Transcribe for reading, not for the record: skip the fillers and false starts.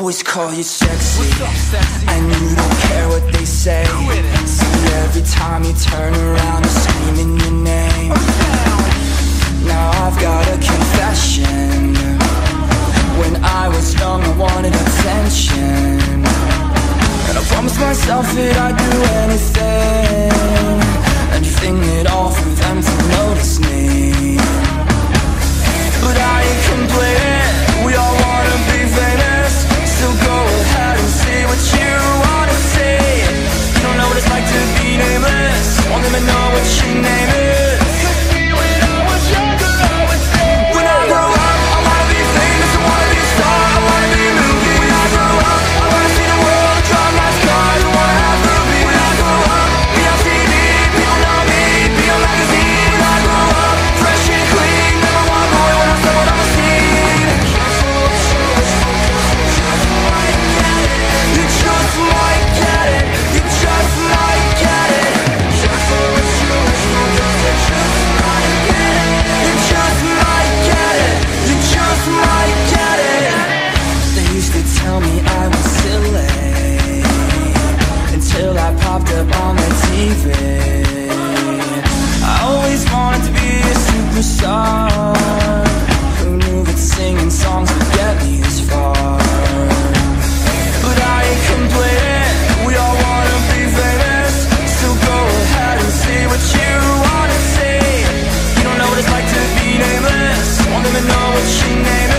boys call you sexy, and you don't care what they say. See, every time you turn around, I'm screaming your name. Now I've got a confession. When I was young, I wanted attention, and I promised myself that I'd do anything at all for them to notice me. But I ain't complaining, we all wanna be famous. So go ahead and say what you wanna say. You don't know what it's like to be nameless, won't even know what your name is. When I was younger, I would say, when I grow up, I wanna be famous, I wanna be a star, I wanna be a movie. When I grow up, I wanna see the world, drive nice cars, I wanna have movies. When I grow up, be on TV, people know me, be on magazine. When I grow up, fresh and clean, number one boy when I step on the scene. You just might get it, you just might get it. You just might get it, you just might get it, you just might get it. They used to tell me I was silly until I popped up on the TV. I always wanted to be a superstar. Who knew that singing songs would get me this far? But I ain't complaining, we all wanna be famous. So go ahead and say what you wanna say. You don't know what it's like to be nameless, won't even know what your name is.